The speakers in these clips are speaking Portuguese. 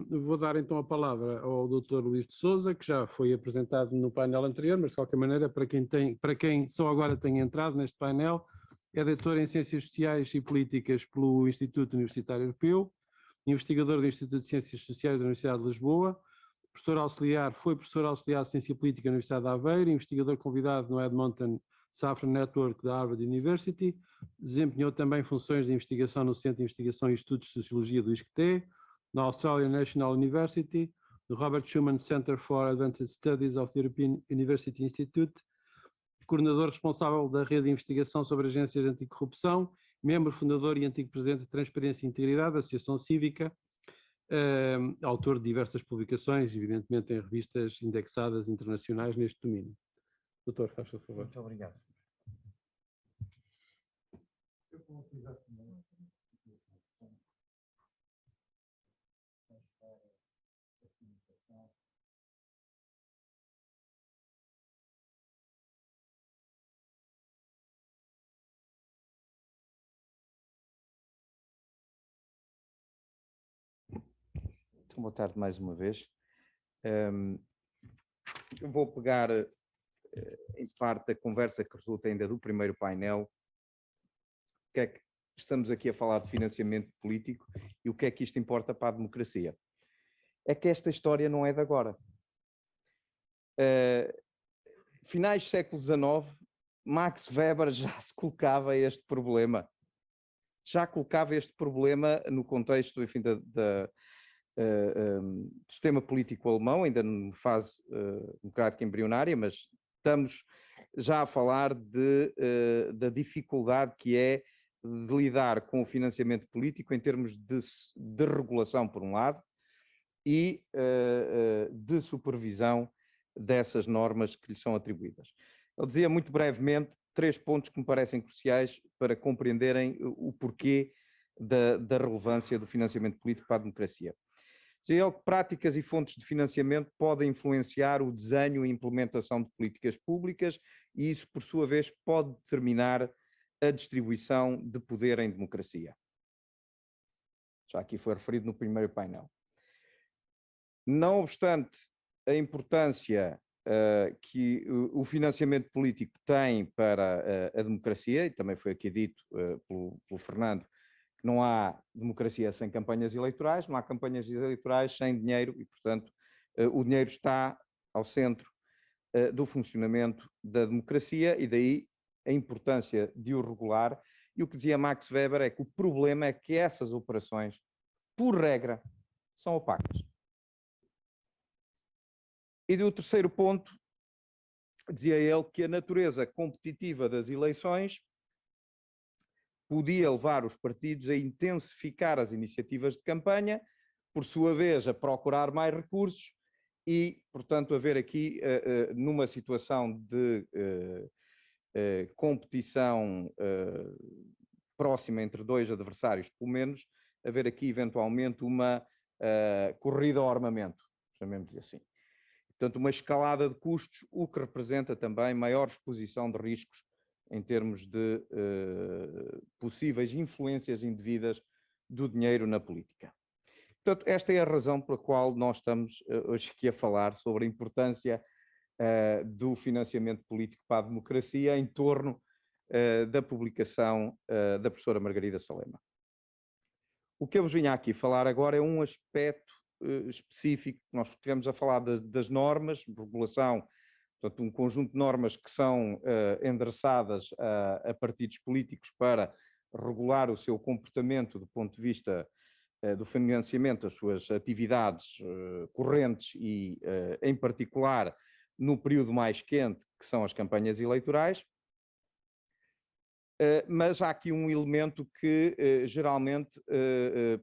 Vou dar então a palavra ao Dr. Luís de Sousa, que já foi apresentado no painel anterior, mas de qualquer maneira, para quem só agora tem entrado neste painel, é doutor em Ciências Sociais e Políticas pelo Instituto Universitário Europeu, investigador do Instituto de Ciências Sociais da Universidade de Lisboa, foi professor auxiliar de Ciência Política na Universidade de Aveiro, investigador convidado no Edmonton Saffron Network da Harvard University, desempenhou também funções de investigação no Centro de Investigação e Estudos de Sociologia do ISCTE, na Australian National University, no Robert Schuman Center for Advanced Studies of the European University Institute, coordenador responsável da rede de investigação sobre agências de anticorrupção, membro fundador e antigo presidente de Transparência e Integridade da Associação Cívica, autor de diversas publicações, evidentemente em revistas indexadas internacionais neste domínio. Doutor, faz favor. Muito obrigado. Boa tarde mais uma vez. Eu vou pegar em parte a conversa que resulta ainda do primeiro painel. O que é que estamos aqui a falar de financiamento político e o que é que isto importa para a democracia? É que esta história não é de agora. Finais do século XIX, Max Weber já se colocava este problema. Já colocava este problema no contexto, enfim, do sistema político alemão, ainda numa fase democrática embrionária, mas estamos já a falar da dificuldade que é de lidar com o financiamento político em termos de regulação, por um lado, e de supervisão dessas normas que lhe são atribuídas. Ele dizia muito brevemente 3 pontos que me parecem cruciais para compreenderem o porquê da relevância do financiamento político para a democracia. Dizia ele que práticas e fontes de financiamento podem influenciar o desenho e implementação de políticas públicas e isso, por sua vez, pode determinar a distribuição de poder em democracia. Já aqui foi referido no primeiro painel. Não obstante a importância que o financiamento político tem para a democracia, e também foi aqui dito pelo Fernando, que não há democracia sem campanhas eleitorais, não há campanhas eleitorais sem dinheiro e, portanto, o dinheiro está ao centro do funcionamento da democracia e daí a importância de o regular. E o que dizia Max Weber é que o problema é que essas operações, por regra, são opacas. E do terceiro ponto, dizia ele que a natureza competitiva das eleições podia levar os partidos a intensificar as iniciativas de campanha, por sua vez a procurar mais recursos e, portanto, haver aqui, numa situação de competição próxima entre 2 adversários, pelo menos, haver aqui eventualmente uma corrida ao armamento, chamemos-lhe assim. Portanto, uma escalada de custos, o que representa também maior exposição de riscos em termos de possíveis influências indevidas do dinheiro na política. Portanto, esta é a razão pela qual nós estamos hoje aqui a falar sobre a importância do financiamento político para a democracia em torno da publicação da professora Margarida Salema. O que eu vos vinha aqui falar agora é um aspecto específico. Nós estivemos a falar das normas, de regulação, portanto, um conjunto de normas que são endereçadas a partidos políticos para regular o seu comportamento do ponto de vista do financiamento das suas atividades correntes e, em particular, no período mais quente, que são as campanhas eleitorais. Mas há aqui um elemento que geralmente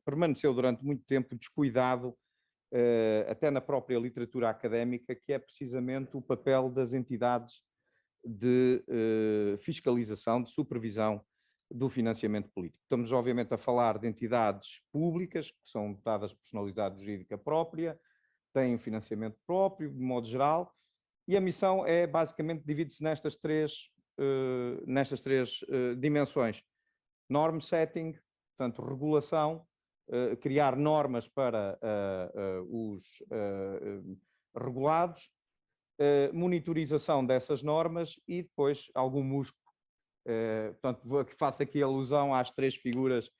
permaneceu durante muito tempo descuidado, até na própria literatura académica, que é precisamente o papel das entidades de fiscalização, de supervisão do financiamento político. Estamos, obviamente, a falar de entidades públicas, que são dotadas de personalidade jurídica própria, têm financiamento próprio, de modo geral, e a missão é, basicamente, divide-se nestas três dimensões. Norm setting, portanto, regulação, criar normas para os regulados, monitorização dessas normas e depois algum músculo. Portanto, faço aqui alusão às 3 figuras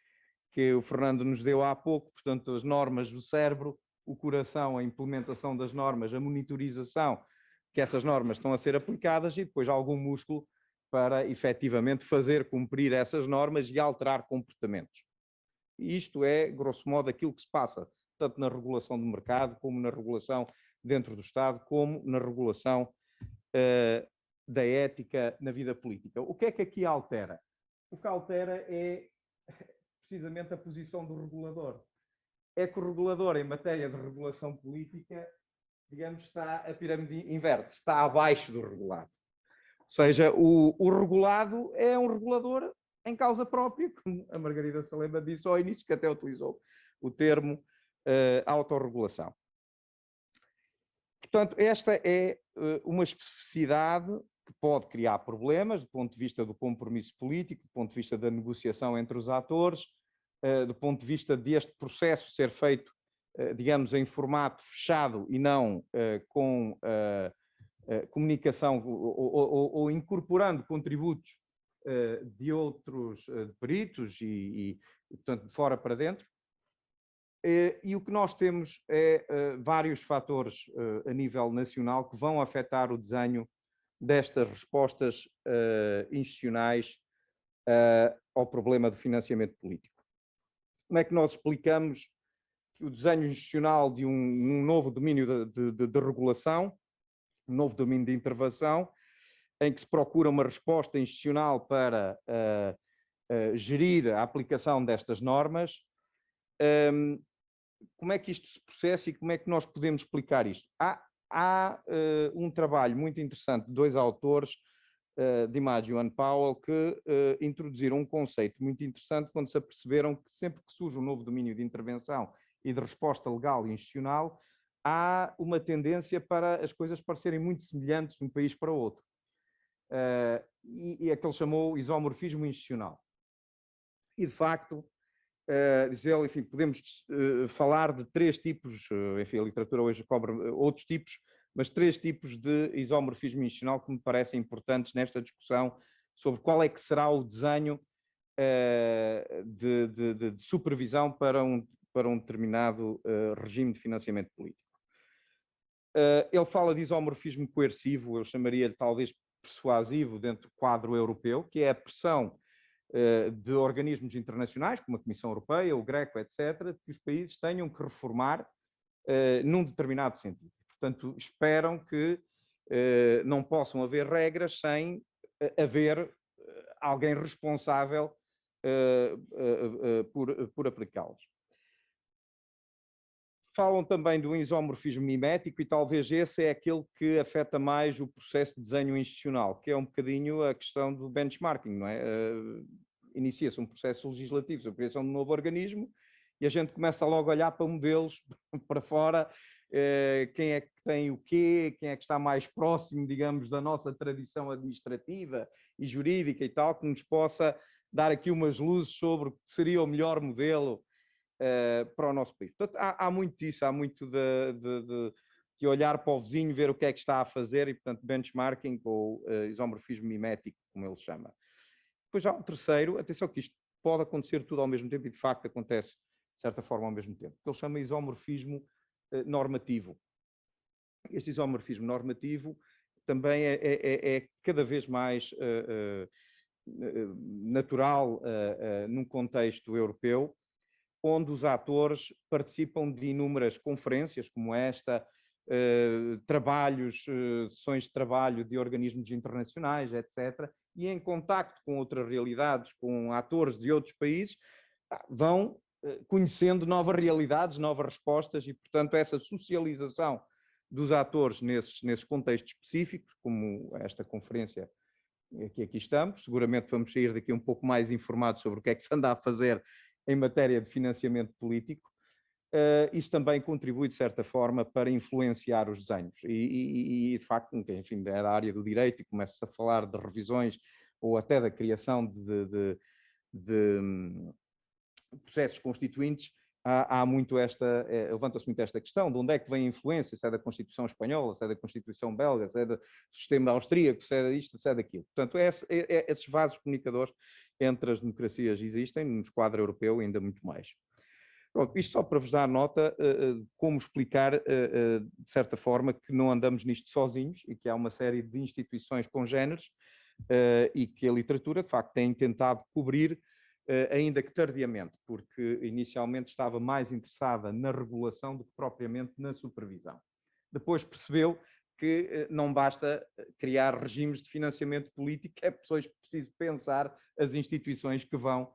que o Fernando nos deu há pouco, portanto, as normas do cérebro, o coração, a implementação das normas, a monitorização que essas normas estão a ser aplicadas e depois algum músculo para efetivamente fazer cumprir essas normas e alterar comportamentos. E isto é, grosso modo, aquilo que se passa, tanto na regulação do mercado, como na regulação dentro do Estado, como na regulação da ética na vida política. O que é que aqui altera? O que altera é precisamente a posição do regulador. É que o regulador, em matéria de regulação política, digamos, está a pirâmide inverte, está abaixo do regulado. Ou seja, o regulado é um regulador em causa própria, como a Margarida Salema disse ao início, que até utilizou o termo autorregulação. Portanto, esta é uma especificidade que pode criar problemas do ponto de vista do compromisso político, do ponto de vista da negociação entre os atores, do ponto de vista deste processo ser feito, digamos, em formato fechado e não com comunicação ou incorporando contributos de outros peritos e, portanto, de fora para dentro. E o que nós temos é vários fatores a nível nacional que vão afetar o desenho destas respostas institucionais ao problema do financiamento político. Como é que nós explicamos que o desenho institucional de um novo domínio de regulação, um novo domínio de intervenção, em que se procura uma resposta institucional para gerir a aplicação destas normas, como é que isto se processa e como é que nós podemos explicar isto? Há um trabalho muito interessante de 2 autores, DiMaggio e Ann Powell, que introduziram um conceito muito interessante quando se aperceberam que sempre que surge um novo domínio de intervenção e de resposta legal e institucional, há uma tendência para as coisas parecerem muito semelhantes de um país para o outro. E é que ele chamou isomorfismo institucional. E, de facto, diz ele, enfim, podemos falar de 3 tipos, enfim, a literatura hoje cobre outros tipos, mas 3 tipos de isomorfismo institucional que me parecem importantes nesta discussão sobre qual é que será o desenho de supervisão para um determinado regime de financiamento político. Ele fala de isomorfismo coercivo, eu chamaria-lhe talvez persuasivo dentro do quadro europeu, que é a pressão de organismos internacionais, como a Comissão Europeia, o GRECO, etc., que os países tenham que reformar num determinado sentido. Portanto, esperam que não possam haver regras sem haver alguém responsável por aplicá-los. Falam também do isomorfismo mimético e talvez esse é aquele que afeta mais o processo de desenho institucional, que é um bocadinho a questão do benchmarking, não é? Inicia-se um processo legislativo sobre a criação de um novo organismo e a gente começa logo a olhar para modelos para fora, quem é que tem o quê, quem é que está mais próximo, digamos, da nossa tradição administrativa e jurídica e tal, que nos possa dar aqui umas luzes sobre o que seria o melhor modelo para o nosso país. Portanto, há muito disso, há muito de olhar para o vizinho, ver o que é que está a fazer e, portanto, benchmarking ou isomorfismo mimético, como ele chama. Depois há um terceiro, atenção que isto pode acontecer tudo ao mesmo tempo e, de facto, acontece, de certa forma, ao mesmo tempo, que ele chama isomorfismo normativo. Este isomorfismo normativo também é cada vez mais natural num contexto europeu, onde os atores participam de inúmeras conferências como esta, trabalhos, sessões de trabalho de organismos internacionais, etc., e em contacto com outras realidades, com atores de outros países, vão conhecendo novas realidades, novas respostas e, portanto, essa socialização dos atores nesses contextos específicos, como esta conferência que aqui estamos, seguramente vamos sair daqui um pouco mais informados sobre o que é que se anda a fazer em matéria de financiamento político, isso também contribui, de certa forma, para influenciar os desenhos. E de facto, enfim, é da área do direito e começa a falar de revisões ou até da criação de processos constituintes, há muito levanta-se muito esta questão de onde é que vem a influência, se é da Constituição espanhola, se é da Constituição belga, se é do sistema austríaco, se é disto, se é daquilo. Portanto, esses vasos comunicadores entre as democracias existem, no quadro europeu ainda muito mais. Pronto, isto só para vos dar nota como explicar, de certa forma, que não andamos nisto sozinhos e que há uma série de instituições congêneres e que a literatura, de facto, tem tentado cobrir, ainda que tardiamente, porque inicialmente estava mais interessada na regulação do que propriamente na supervisão. Depois percebeu que não basta criar regimes de financiamento político, é preciso pensar as instituições que vão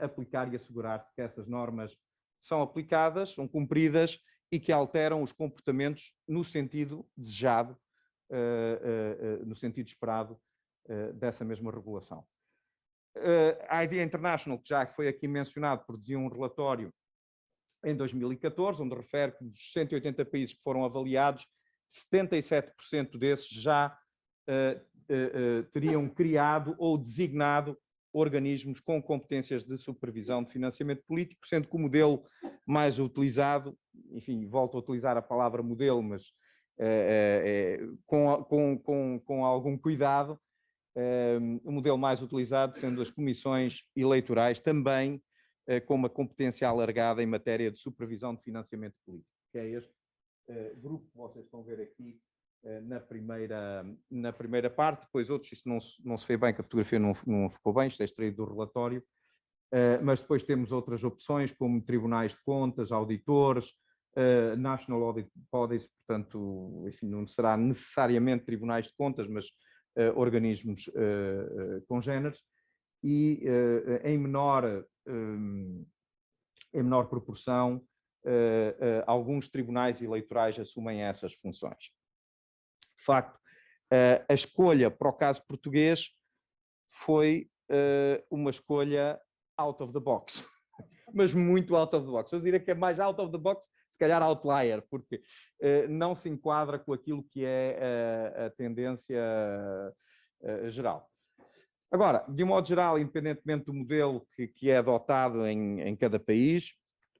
aplicar e assegurar-se que essas normas são aplicadas, são cumpridas e que alteram os comportamentos no sentido desejado, no sentido esperado dessa mesma regulação. A IDEA International, que já foi aqui mencionado, produziu um relatório em 2014, onde refere que dos 180 países que foram avaliados, 77% desses já teriam criado ou designado organismos com competências de supervisão de financiamento político, sendo que o modelo mais utilizado, enfim, volto a utilizar a palavra modelo, mas com algum cuidado, o modelo mais utilizado sendo as comissões eleitorais, também com uma competência alargada em matéria de supervisão de financiamento político, que é este grupo que vocês estão a ver aqui na primeira parte. Depois outros, isto não se vê bem, que a fotografia não ficou bem, isto é extraído do relatório, mas depois temos outras opções, como tribunais de contas, auditores, National Audit Bodies, portanto, enfim, não será necessariamente tribunais de contas, mas organismos congêneres, e em menor proporção, alguns tribunais eleitorais assumem essas funções. De facto, a escolha para o caso português foi uma escolha out of the box, mas muito out of the box. Eu diria que é mais out of the box, se calhar outlier, porque não se enquadra com aquilo que é a tendência geral. Agora, de um modo geral, independentemente do modelo que é adotado em cada país,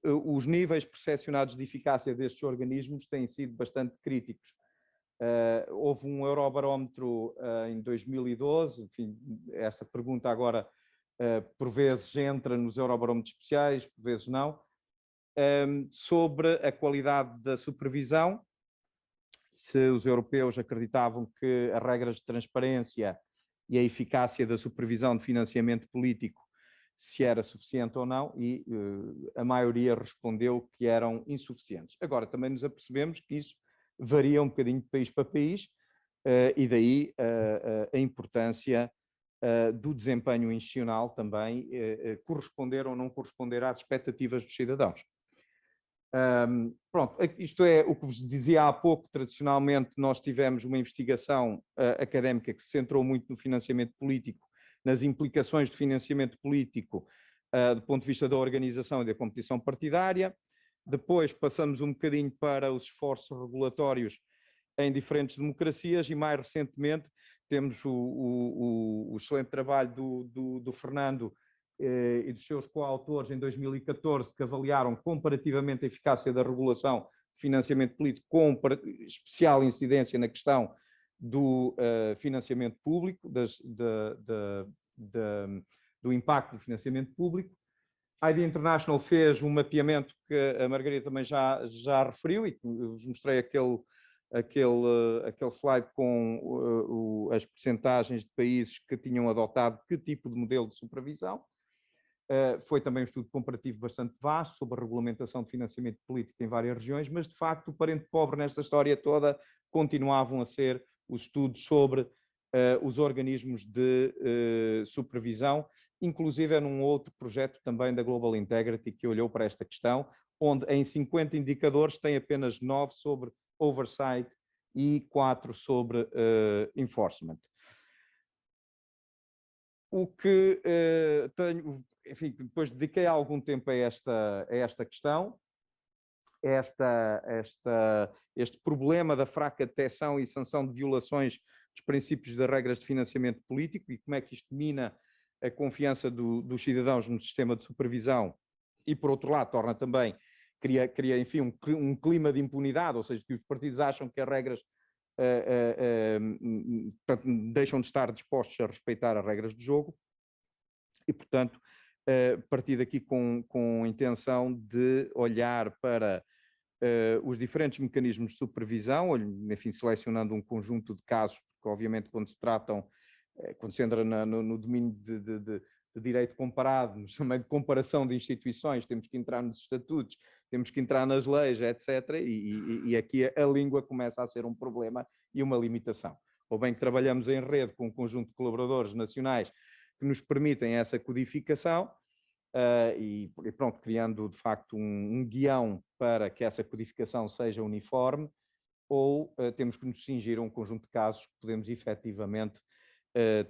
os níveis percepcionados de eficácia destes organismos têm sido bastante críticos. Houve um Eurobarómetro em 2012, enfim, essa pergunta agora por vezes entra nos Eurobarómetros especiais, por vezes não, sobre a qualidade da supervisão, se os europeus acreditavam que as regras de transparência e a eficácia da supervisão de financiamento político se era suficiente ou não, e a maioria respondeu que eram insuficientes. Agora, também nos apercebemos que isso varia um bocadinho de país para país, e daí a importância do desempenho institucional também corresponder ou não corresponder às expectativas dos cidadãos. Pronto, isto é o que vos dizia há pouco. Tradicionalmente nós tivemos uma investigação académica que se centrou muito no financiamento político, nas implicações de financiamento político do ponto de vista da organização e da competição partidária. Depois passamos um bocadinho para os esforços regulatórios em diferentes democracias e, mais recentemente, temos o excelente trabalho do Fernando e dos seus coautores em 2014, que avaliaram comparativamente a eficácia da regulação de financiamento político, com especial incidência na questão do financiamento público, do impacto do financiamento público. A IDEA International fez um mapeamento que a Margarida também já referiu, e eu vos mostrei aquele slide com as percentagens de países que tinham adotado que tipo de modelo de supervisão. Foi também um estudo comparativo bastante vasto sobre a regulamentação de financiamento político em várias regiões, mas de facto o parente pobre nesta história toda continuavam a ser os estudos sobre os organismos de supervisão, inclusive num outro projeto também da Global Integrity que olhou para esta questão, onde em 50 indicadores tem apenas 9 sobre oversight e 4 sobre enforcement. O que tenho, enfim, depois dediquei algum tempo a esta questão, este problema da fraca detecção e sanção de violações dos princípios das regras de financiamento político e como é que isto mina a confiança dos cidadãos no sistema de supervisão e por outro lado torna também, cria enfim, um clima de impunidade, ou seja, que os partidos acham que as regras deixam de estar dispostos a respeitar as regras do jogo e, portanto, partir daqui com a intenção de olhar para os diferentes mecanismos de supervisão, enfim, selecionando um conjunto de casos, porque obviamente quando se entra no domínio de direito comparado, mas também de comparação de instituições, temos que entrar nos estatutos, temos que entrar nas leis, etc. E aqui a língua começa a ser um problema e uma limitação. Ou bem que trabalhamos em rede com um conjunto de colaboradores nacionais que nos permitem essa codificação, e pronto, criando de facto um guião para que essa codificação seja uniforme, ou temos que nos cingir a um conjunto de casos que podemos efetivamente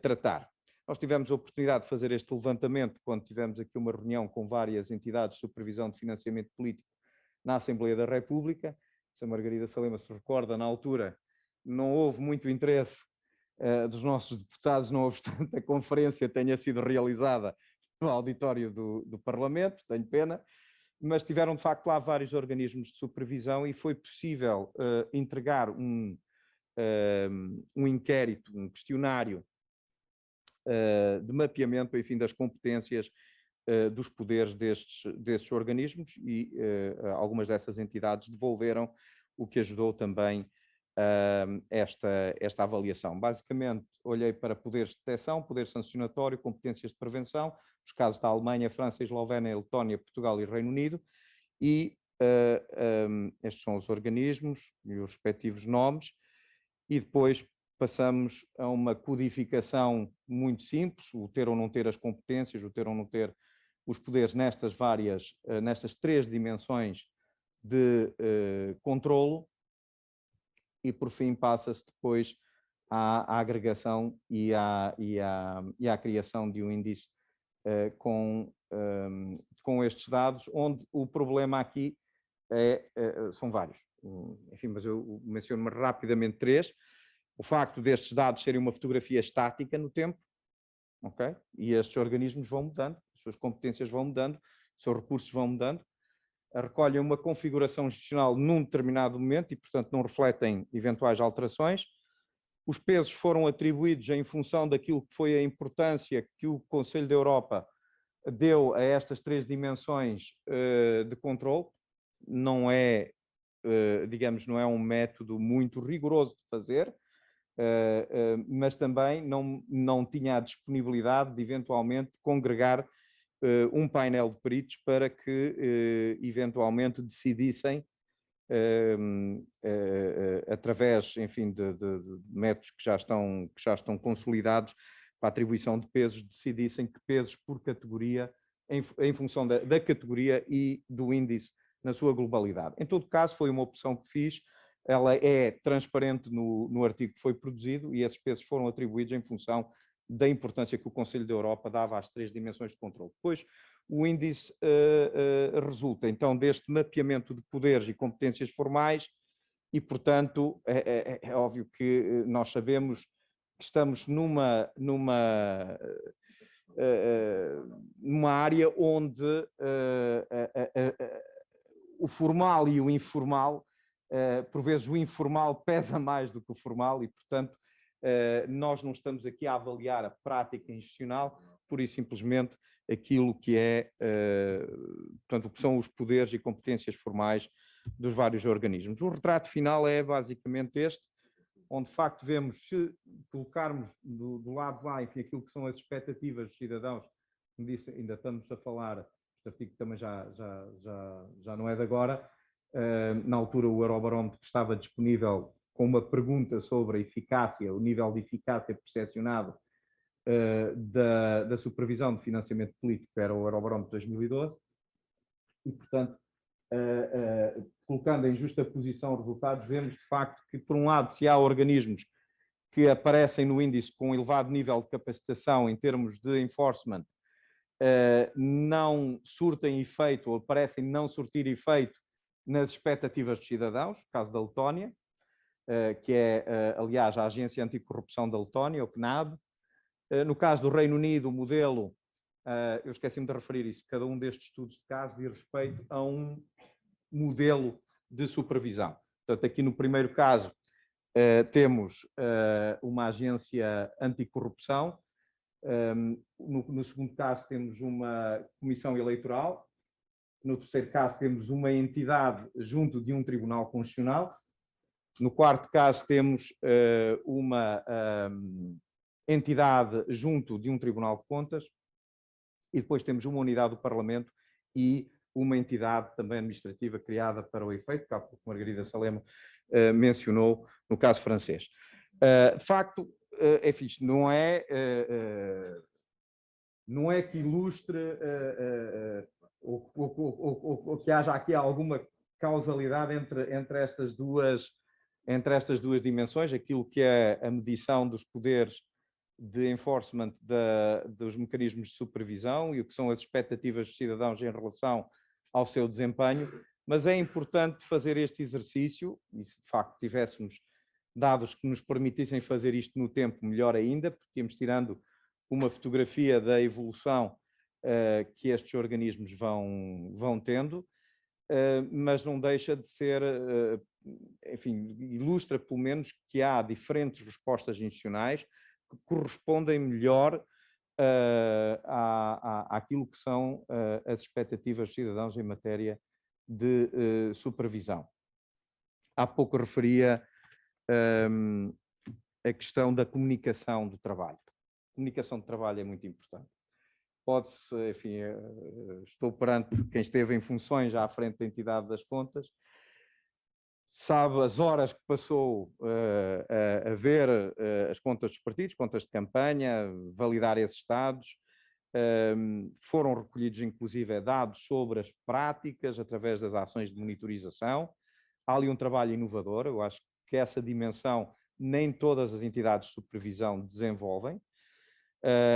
tratar. Nós tivemos a oportunidade de fazer este levantamento quando tivemos aqui uma reunião com várias entidades de supervisão de financiamento político na Assembleia da República. Se a Margarida Salema se recorda, na altura não houve muito interesse dos nossos deputados, não obstante a conferência tenha sido realizada no auditório do Parlamento, tenho pena, mas tiveram de facto lá vários organismos de supervisão e foi possível entregar um inquérito, um questionário de mapeamento, enfim, das competências dos poderes destes organismos e algumas dessas entidades devolveram, o que ajudou também esta avaliação. Basicamente, olhei para poderes de detecção, poder sancionatório, competências de prevenção, os casos da Alemanha, França, Eslovénia, Letónia, Portugal e Reino Unido, e estes são os organismos e os respectivos nomes, e depois passamos a uma codificação muito simples, o ter ou não ter as competências, o ter ou não ter os poderes nestas três dimensões de controlo, e por fim passa-se depois à agregação e à criação de um índice com estes dados, onde o problema aqui são vários. Enfim, mas eu menciono rapidamente três. O facto destes dados serem uma fotografia estática no tempo, ok? E estes organismos vão mudando, as suas competências vão mudando, os seus recursos vão mudando, recolhem uma configuração institucional num determinado momento e, portanto, não refletem eventuais alterações. Os pesos foram atribuídos em função daquilo que foi a importância que o Conselho da Europa deu a estas três dimensões de controle. Não é, digamos, não é um método muito rigoroso de fazer, mas também não tinha a disponibilidade de eventualmente congregar um painel de peritos para que eventualmente decidissem, através, enfim, de métodos que já estão consolidados para a atribuição de pesos, decidissem que pesos por categoria, em função da categoria e do índice na sua globalidade. Em todo caso, foi uma opção que fiz, ela é transparente no artigo que foi produzido e esses pesos foram atribuídos em função da importância que o Conselho da Europa dava às três dimensões de controle. Depois, o índice resulta, então, deste mapeamento de poderes e competências formais e, portanto, é óbvio que nós sabemos que estamos numa área onde o formal e o informal, por vezes o informal pesa mais do que o formal e, portanto, nós não estamos aqui a avaliar a prática institucional, pura e simplesmente aquilo que portanto, o que são os poderes e competências formais dos vários organismos. O retrato final é basicamente este, onde de facto vemos, se colocarmos do lado lá, enfim, aquilo que são as expectativas dos cidadãos, como disse, ainda estamos a falar, este artigo também já não é de agora, na altura o Eurobarómetro estava disponível com uma pergunta sobre a eficácia, o nível de eficácia percepcionado da supervisão de financiamento político, era o Eurobarómetro 2012, e portanto, colocando em justa posição os resultados, vemos de facto que, por um lado, se há organismos que aparecem no índice com elevado nível de capacitação em termos de enforcement, não surtem efeito ou parecem não surtir efeito nas expectativas dos cidadãos, no caso da Letónia, que é, aliás, a Agência Anticorrupção da Letónia, o CNAD. No caso do Reino Unido, o modelo eu esqueci-me de referir isso, cada um destes estudos de caso diz respeito a um modelo de supervisão. Portanto, aqui no primeiro caso, temos uma agência anticorrupção, no segundo caso temos uma comissão eleitoral, no terceiro caso temos uma entidade junto de um tribunal constitucional, no quarto caso temos uma entidade junto de um tribunal de contas, e depois temos uma unidade do Parlamento e uma entidade também administrativa criada para o efeito, que a Margarida Salema mencionou no caso francês. De facto, enfim, isto não é que ilustre ou que haja aqui alguma causalidade entre estas duas dimensões, aquilo que é a medição dos poderes de enforcement dos mecanismos de supervisão e o que são as expectativas dos cidadãos em relação ao seu desempenho, mas é importante fazer este exercício, e se de facto tivéssemos dados que nos permitissem fazer isto no tempo, melhor ainda, porque íamos tirando uma fotografia da evolução que estes organismos vão tendo, mas não deixa de ser, enfim, ilustra pelo menos que há diferentes respostas institucionais que correspondem melhor àquilo que são as expectativas dos cidadãos em matéria de supervisão. Há pouco referia a questão da comunicação do trabalho. A comunicação de trabalho é muito importante. Pode-se, enfim, estou perante quem esteve em funções já à frente da entidade das contas, sabe as horas que passou a ver as contas dos partidos, contas de campanha, validar esses dados. Foram recolhidos, inclusive, dados sobre as práticas através das ações de monitorização. Há ali um trabalho inovador, eu acho que essa dimensão nem todas as entidades de supervisão desenvolvem.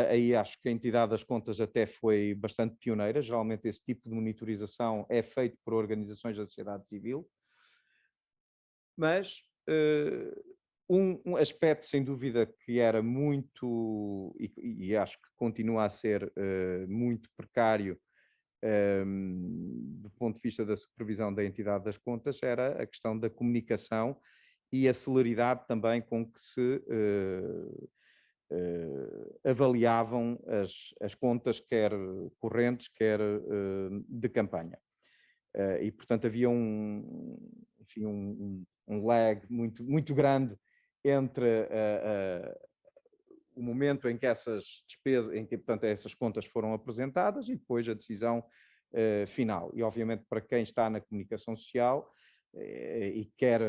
Aí acho que a entidade das contas até foi bastante pioneira. Geralmente esse tipo de monitorização é feito por organizações da sociedade civil. Mas um aspecto, sem dúvida, que era muito, e acho que continua a ser muito precário do ponto de vista da supervisão da entidade das contas, era a questão da comunicação e a celeridade também com que se avaliavam as contas, quer correntes, quer de campanha. E, portanto, havia enfim, um lag muito grande entre o momento em que essas despesas, portanto, essas contas foram apresentadas e depois a decisão final. E, obviamente, para quem está na comunicação social e quer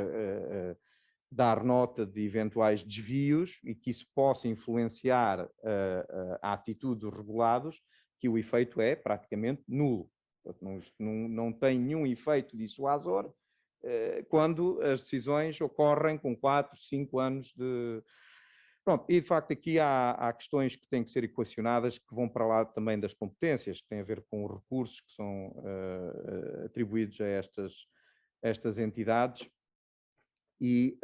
dar nota de eventuais desvios e que isso possa influenciar a atitude dos regulados, que o efeito é praticamente nulo. Não tem nenhum efeito dissuasor quando as decisões ocorrem com 4, 5 anos de... Pronto, e de facto aqui há questões que têm que ser equacionadas, que vão para lá também das competências, que têm a ver com os recursos que são atribuídos a estas entidades. E,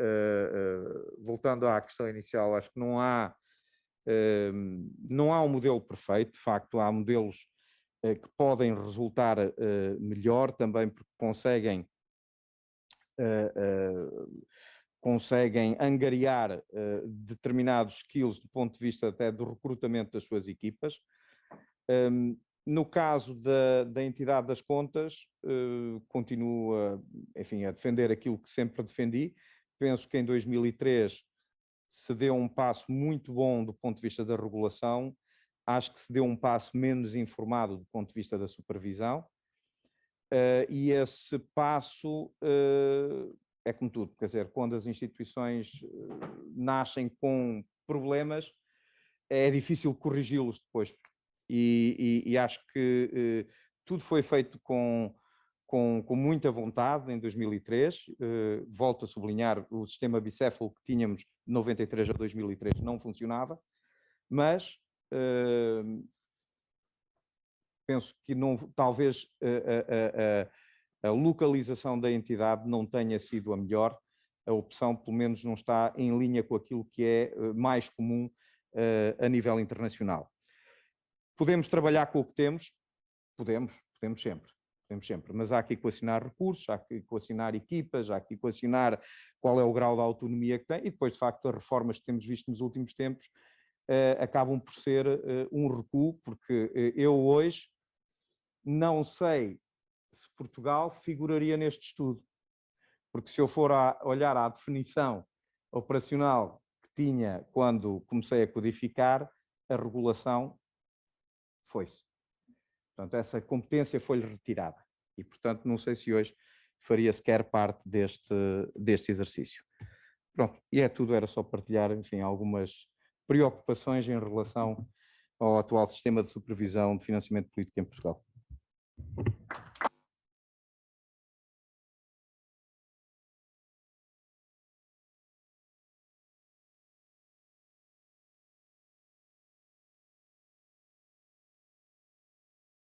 voltando à questão inicial, acho que não há um modelo perfeito. De facto, há modelos que podem resultar melhor também, porque conseguem angariar determinados skills do ponto de vista até do recrutamento das suas equipas. No caso da entidade das contas, continuo enfim, a defender aquilo que sempre defendi. Penso que em 2003 se deu um passo muito bom do ponto de vista da regulação. Acho que se deu um passo menos informado do ponto de vista da supervisão. E esse passo é como tudo, quer dizer, quando as instituições nascem com problemas, é difícil corrigi-los depois. E acho que tudo foi feito com muita vontade em 2003. Volto a sublinhar, o sistema bicéfalo que tínhamos de 93 a 2003 não funcionava, mas penso que talvez a localização da entidade não tenha sido a melhor. A opção, pelo menos, não está em linha com aquilo que é mais comum a nível internacional. Podemos trabalhar com o que temos? Podemos sempre, mas há que equacionar recursos, há que equacionar equipas, há que equacionar qual é o grau de autonomia que tem, e depois, de facto, as reformas que temos visto nos últimos tempos acabam por ser um recuo, porque eu hoje não sei se Portugal figuraria neste estudo, porque se eu for olhar à definição operacional que tinha quando comecei a codificar, a regulação foi-se. Portanto, essa competência foi-lhe retirada e, portanto, não sei se hoje faria sequer parte deste exercício. Pronto, e é tudo, era só partilhar, enfim, algumas preocupações em relação ao atual sistema de supervisão de financiamento político em Portugal.